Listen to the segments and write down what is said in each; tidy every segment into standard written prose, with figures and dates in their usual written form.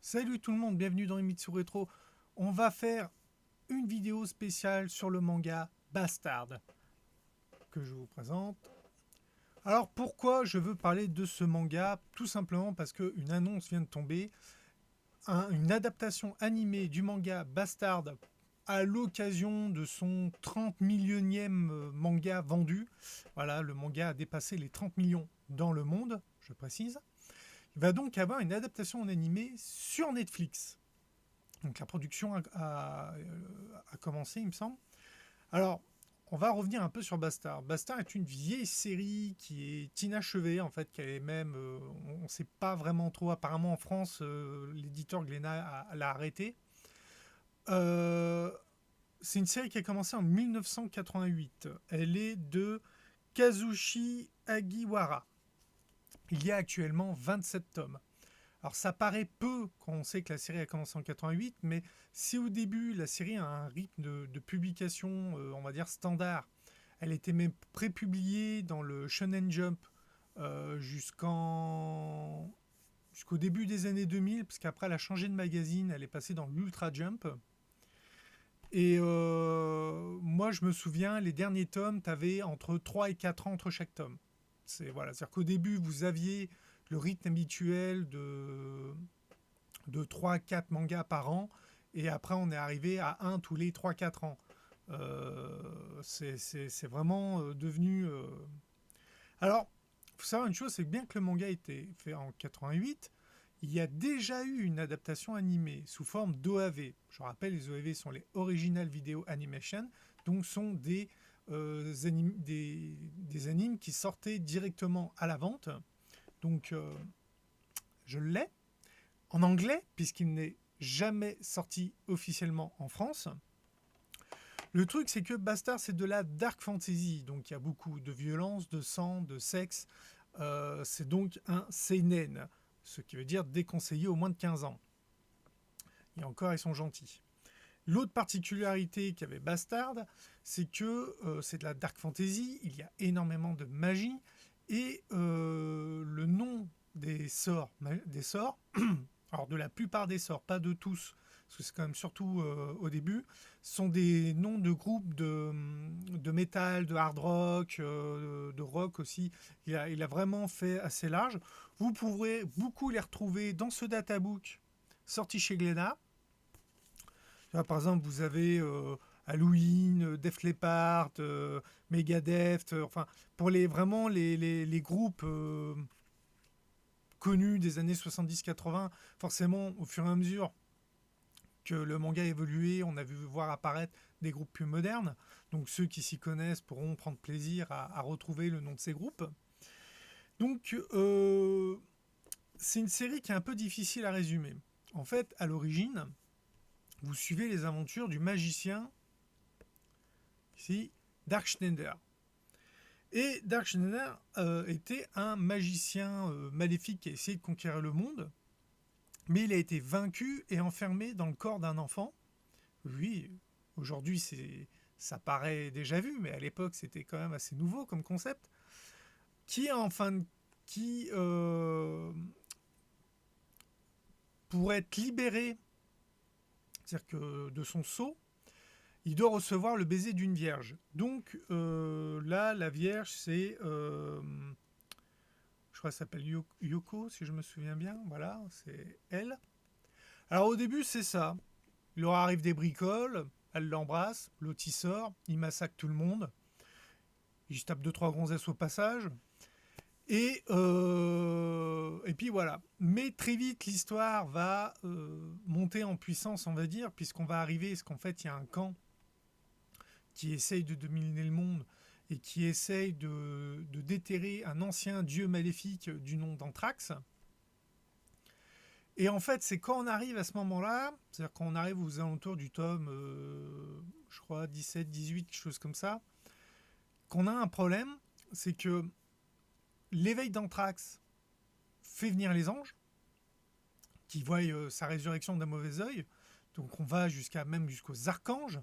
Salut tout le monde, bienvenue dans Emitsu Retro. On va faire une vidéo spéciale sur le manga Bastard que je vous présente. Alors pourquoi je veux parler de ce manga? Tout simplement parce qu'une annonce vient de tomber. Une adaptation animée du manga Bastard à l'occasion de son 30 millionième manga vendu. Voilà, le manga a dépassé les 30 millions dans le monde, je précise. Il va donc avoir une adaptation en animé sur Netflix. Donc la production a commencé, il me semble. Alors, on va revenir un peu sur Bastard. Bastard est une vieille série qui est inachevée, en fait, qui est même, on ne sait pas vraiment trop. Apparemment, en France, l'éditeur Glénat l'a arrêté. Euh, c'est une série qui a commencé en 1988. Elle est de Kazushi Agiwara. Il y a actuellement 27 tomes. Alors ça paraît peu quand on sait que la série a commencé en 88, mais si au début la série a un rythme de publication, on va dire standard, elle était même prépubliée dans le Shonen Jump jusqu'au début des années 2000, parce qu'après elle a changé de magazine, elle est passée dans l'Ultra Jump. Et moi je me souviens, les derniers tomes, tu avais entre 3 et 4 ans entre chaque tome. C'est-à-dire qu'au début vous aviez le rythme habituel de 3 à 4 mangas par an, et après on est arrivé à un tous les 3-4 ans. C'est vraiment devenu... Alors, il faut savoir une chose, c'est que bien que le manga ait été fait en 88, il y a déjà eu une adaptation animée sous forme d'OAV. Je rappelle, les OAV sont les Original Video Animation, donc sont des animes qui sortaient directement à la vente. Donc, je l'ai en anglais, puisqu'il n'est jamais sorti officiellement en France. Le truc, c'est que Bastard, c'est de la dark fantasy, donc il y a beaucoup de violence, de sang, de sexe. C'est donc un seinen, ce qui veut dire déconseillé aux moins de 15 ans. Et encore, ils sont gentils. L'autre particularité qu'avait Bastard, c'est que c'est de la dark fantasy, il y a énormément de magie, et le nom des sorts alors de la plupart des sorts, pas de tous, parce que c'est quand même surtout au début, sont des noms de groupes de métal, de hard rock, de rock aussi. Il a vraiment fait assez large. Vous pourrez beaucoup les retrouver dans ce databook sorti chez Glénat. Par exemple, vous avez Halloween, Def Leppard, Megadeth, enfin, pour vraiment les groupes connus des années 70-80, forcément, au fur et à mesure que le manga a évolué, on a vu voir apparaître des groupes plus modernes. Donc ceux qui s'y connaissent pourront prendre plaisir à retrouver le nom de ces groupes. Donc c'est une série qui est un peu difficile à résumer. En fait, à l'origine, vous suivez les aventures du magicien, ici, Dark Schneider. Et Dark Schneider était un magicien maléfique qui a essayé de conquérir le monde, mais il a été vaincu et enfermé dans le corps d'un enfant. Oui, aujourd'hui ça paraît déjà vu, mais à l'époque c'était quand même assez nouveau comme concept. Qui enfin, qui pour être libéré, c'est-à-dire que de son sceau, il doit recevoir le baiser d'une vierge. Donc là, la vierge, c'est, je crois qu'elle s'appelle Yoko, si je me souviens bien. Voilà, c'est elle. Alors au début, c'est ça. Il leur arrive des bricoles, elle l'embrasse, l'autre il sort, il massacre tout le monde. Il se tape 2-3 gonzesses au passage. Et puis voilà. Mais très vite, l'histoire va monter en puissance, on va dire, puisqu'on va arriver, parce qu'en fait, il y a un camp qui essaye de dominer le monde et qui essaye de déterrer un ancien dieu maléfique du nom d'Anthrax. Et en fait, c'est quand on arrive à ce moment-là, c'est-à-dire quand on arrive aux alentours du tome, je crois, 17, 18, quelque chose comme ça, qu'on a un problème, c'est que l'éveil d'Anthrax fait venir les anges, qui voient sa résurrection d'un mauvais œil. Donc on va même jusqu'aux archanges,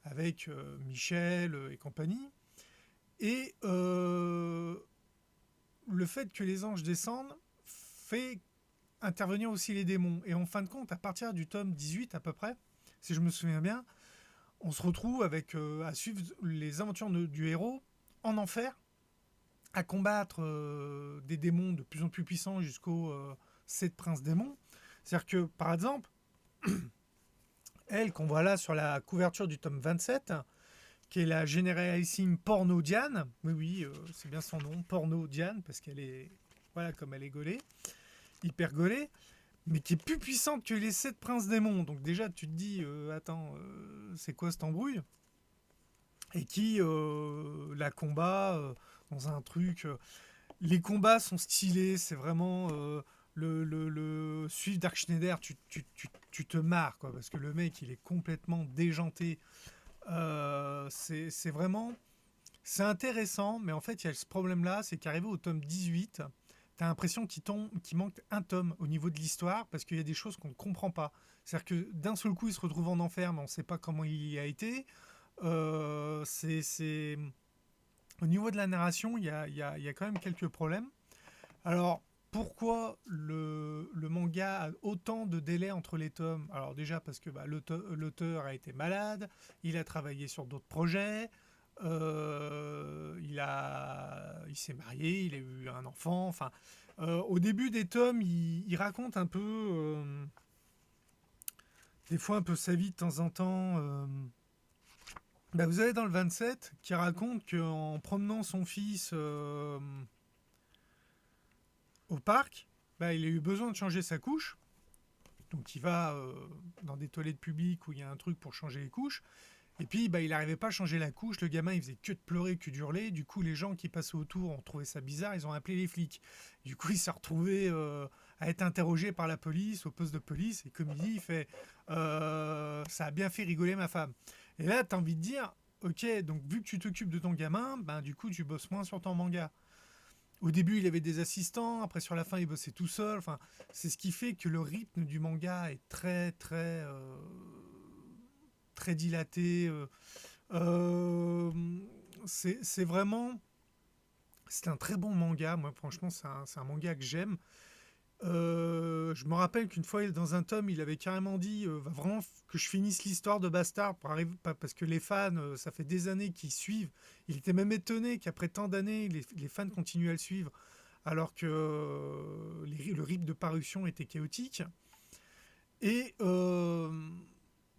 avec Michel et compagnie. Et le fait que les anges descendent fait intervenir aussi les démons. Et en fin de compte, à partir du tome 18 à peu près, si je me souviens bien, on se retrouve avec à suivre les aventures du héros en enfer, à combattre des démons de plus en plus puissants jusqu'aux 7 princes démons. C'est-à-dire que, par exemple, elle qu'on voit là sur la couverture du tome 27, qui est la généralissime Porno Diane, oui, oui, c'est bien son nom, Porno Diane, parce qu'elle est, voilà, comme elle est gaulée, hyper gaulée, mais qui est plus puissante que les 7 princes démons. Donc déjà, tu te dis, attends, c'est quoi cette embrouille? Et qui la combat dans un truc... les combats sont stylés, c'est vraiment... suivre Dark Schneider, tu te marres, quoi, parce que le mec, il est complètement déjanté. C'est vraiment... C'est intéressant, mais en fait, il y a ce problème-là, c'est qu'arrivé au tome 18, t'as l'impression qu'il manque un tome au niveau de l'histoire, parce qu'il y a des choses qu'on ne comprend pas. C'est-à-dire que d'un seul coup, il se retrouve en enfer, mais on ne sait pas comment il y a été. C'est... Au niveau de la narration, il y a quand même quelques problèmes. Alors, pourquoi le manga a autant de délais entre les tomes? Alors déjà parce que l'auteur a été malade, il a travaillé sur d'autres projets, il s'est marié, il a eu un enfant. Enfin, au début des tomes, il raconte un peu, des fois un peu sa vie de temps en temps. Vous avez dans le 27 qui raconte qu'en promenant son fils au parc, il a eu besoin de changer sa couche. Donc il va dans des toilettes publiques où il y a un truc pour changer les couches. Et puis il n'arrivait pas à changer la couche. Le gamin il faisait que de pleurer, que d'hurler. Du coup les gens qui passaient autour ont trouvé ça bizarre. Ils ont appelé les flics. Du coup il s'est retrouvé à être interrogé par la police, au poste de police. Et comme il dit, il fait ça a bien fait rigoler ma femme. Et là tu as envie de dire ok, donc vu que tu t'occupes de ton gamin, du coup tu bosses moins sur ton manga. Au début, il avait des assistants, après sur la fin, il bossait tout seul. Enfin, c'est ce qui fait que le rythme du manga est très dilaté. Euh, c'est vraiment, c'est un très bon manga. Moi, franchement, c'est un manga que j'aime. Je me rappelle qu'une fois, dans un tome, il avait carrément dit va vraiment que je finisse l'histoire de Bastard parce que les fans, ça fait des années qu'ils suivent. Il était même étonné qu'après tant d'années, les fans continuent à le suivre, alors que le rythme de parution était chaotique. Et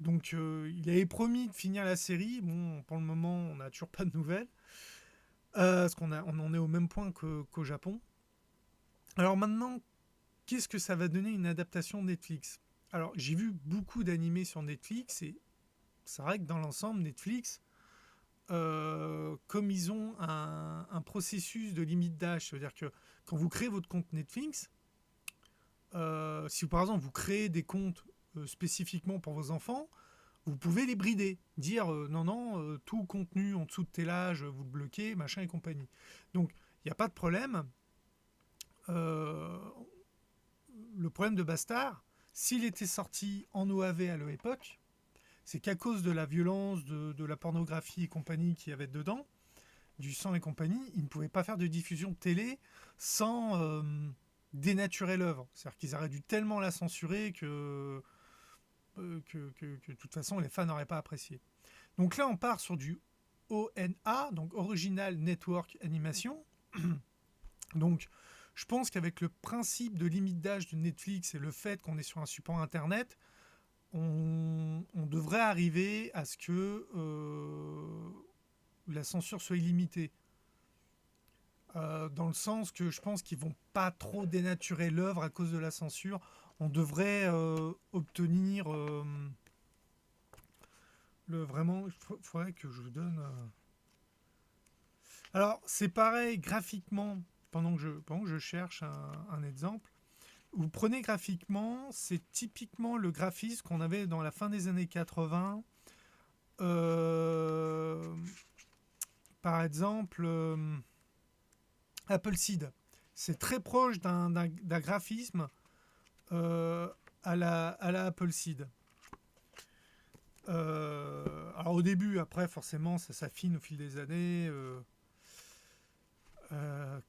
donc, il avait promis de finir la série. Bon, pour le moment, on n'a toujours pas de nouvelles, parce on en est au même point qu'au Japon. Alors maintenant, qu'est-ce que ça va donner une adaptation Netflix? Alors, j'ai vu beaucoup d'animés sur Netflix et c'est vrai que dans l'ensemble, Netflix, comme ils ont un processus de limite d'âge, c'est-à-dire que quand vous créez votre compte Netflix, si par exemple vous créez des comptes spécifiquement pour vos enfants, vous pouvez les brider, dire non, non, tout contenu en dessous de tel âge, vous le bloquez, machin et compagnie. Donc, il n'y a pas de problème. Euh, le problème de Bastard, s'il était sorti en OAV à l'époque, c'est qu'à cause de la violence, de la pornographie et compagnie qu'il y avait dedans, du sang et compagnie, ils ne pouvaient pas faire de diffusion de télé sans dénaturer l'œuvre. C'est-à-dire qu'ils auraient dû tellement la censurer que de toute façon les fans n'auraient pas apprécié. Donc là on part sur du ONA, donc Original Network Animation. Donc je pense qu'avec le principe de limite d'âge de Netflix et le fait qu'on est sur un support internet, on devrait arriver à ce que la censure soit illimitée. Dans le sens que je pense qu'ils vont pas trop dénaturer l'œuvre à cause de la censure. On devrait obtenir vraiment. Il faudrait que je vous donne. Alors c'est pareil graphiquement. Pendant que je cherche un exemple, vous prenez graphiquement, c'est typiquement le graphisme qu'on avait dans la fin des années 80. Par exemple, Appleseed. C'est très proche d'un graphisme à la Appleseed. Alors au début, après forcément, ça s'affine au fil des années.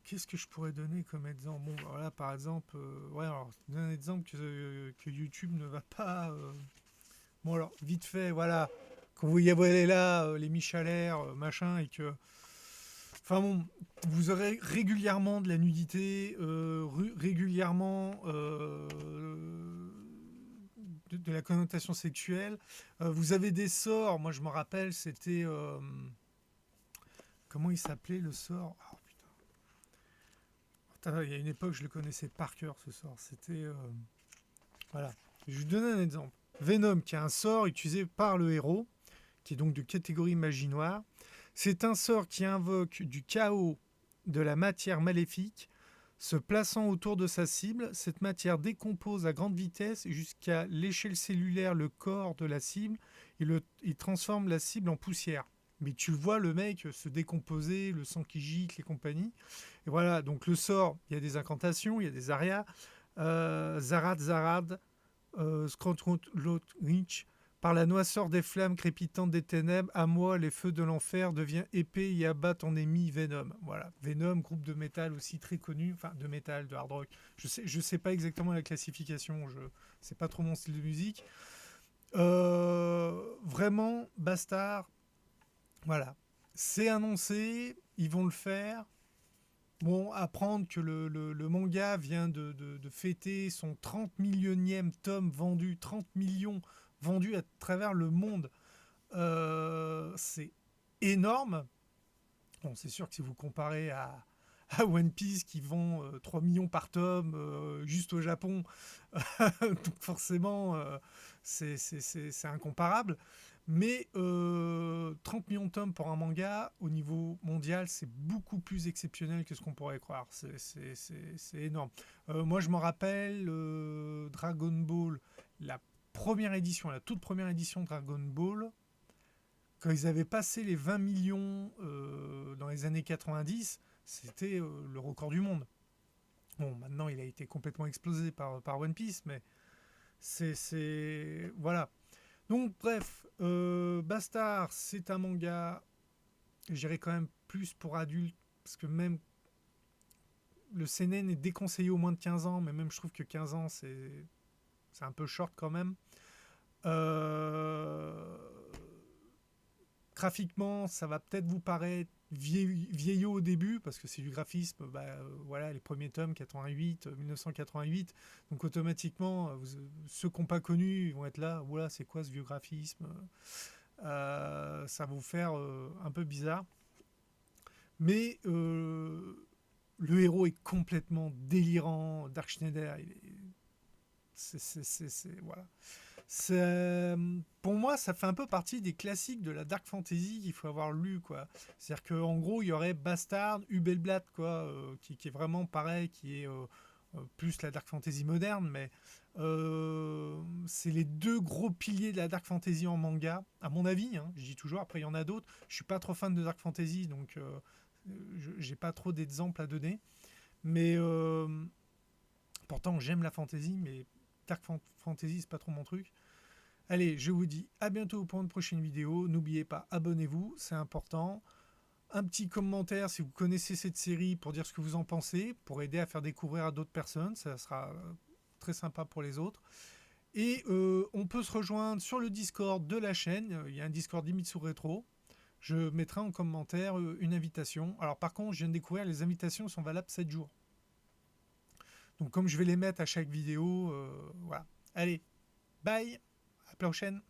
Qu'est-ce que je pourrais donner comme exemple? Bon, voilà, par exemple, ouais, alors, je donne un exemple que YouTube ne va pas. Bon, alors, vite fait, voilà, quand vous y voyez là, les Michelère, machin, et que. Enfin bon, vous aurez régulièrement de la nudité, régulièrement de la connotation sexuelle. Vous avez des sorts, moi je me rappelle, c'était. Comment il s'appelait le sort? Oh, putain, il y a une époque, je le connaissais par cœur ce sort. C'était. Voilà. Je vais vous donner un exemple. Venom, qui est un sort utilisé par le héros, qui est donc de catégorie magie noire. C'est un sort qui invoque du chaos de la matière maléfique. Se plaçant autour de sa cible, cette matière décompose à grande vitesse jusqu'à l'échelle cellulaire le corps de la cible et il transforme la cible en poussière. Mais tu vois le mec se décomposer, le sang qui gicle et compagnie. Et voilà, donc le sort, il y a des incantations, il y a des arias. Zarad Zarad, Skrotronich, par la noisseur des flammes crépitantes des ténèbres, à moi les feux de l'enfer devient épée et abat ton ennemi Venom. Voilà, Venom, groupe de métal aussi très connu, enfin de métal, de hard rock. Je sais pas exactement la classification, c'est pas trop mon style de musique. Vraiment, Bastard, voilà, c'est annoncé, ils vont le faire. Bon, apprendre que le manga vient de fêter son 30 millionième tome vendu, 30 millions vendus à travers le monde, c'est énorme. Bon, c'est sûr que si vous comparez à One Piece qui vend 3 millions par tome juste au Japon, donc forcément c'est incomparable. Mais 30 millions de tomes pour un manga, au niveau mondial, c'est beaucoup plus exceptionnel que ce qu'on pourrait croire. C'est énorme. Moi, je me rappelle Dragon Ball, la première édition, la toute première édition de Dragon Ball, quand ils avaient passé les 20 millions dans les années 90, c'était le record du monde. Bon, maintenant, il a été complètement explosé par One Piece, mais voilà. Donc bref, Bastard, c'est un manga, j'irais quand même plus pour adultes, parce que même le seinen est déconseillé au moins de 15 ans, mais même je trouve que 15 ans, c'est un peu short quand même. Graphiquement, ça va peut-être vous paraître vieillot au début, parce que c'est du graphisme, voilà, les premiers tomes, 88, 1988, donc automatiquement, ceux qui n'ont pas connu, ils vont être là, voilà, c'est quoi ce vieux graphisme, ça va vous faire un peu bizarre. Mais le héros est complètement délirant, Dark Schneider, voilà. Pour moi, ça fait un peu partie des classiques de la dark fantasy qu'il faut avoir lu, quoi. C'est-à-dire qu'en gros, il y aurait Bastard, Hubelblatt, quoi, qui est vraiment pareil, qui est plus la dark fantasy moderne, mais c'est les deux gros piliers de la dark fantasy en manga, à mon avis, hein, je dis toujours. Après, il y en a d'autres. Je suis pas trop fan de dark fantasy, donc j'ai pas trop d'exemples à donner. Mais pourtant, j'aime la fantasy, mais dark fantasy, c'est pas trop mon truc. Allez, je vous dis à bientôt pour une prochaine vidéo. N'oubliez pas, abonnez-vous, c'est important. Un petit commentaire si vous connaissez cette série pour dire ce que vous en pensez, pour aider à faire découvrir à d'autres personnes. Ça sera très sympa pour les autres. Et on peut se rejoindre sur le Discord de la chaîne. Il y a un Discord Himitsu Retro. Je mettrai en commentaire une invitation. Alors par contre, je viens de découvrir, les invitations sont valables 7 jours. Donc comme je vais les mettre à chaque vidéo, voilà. Allez, bye, à la prochaine.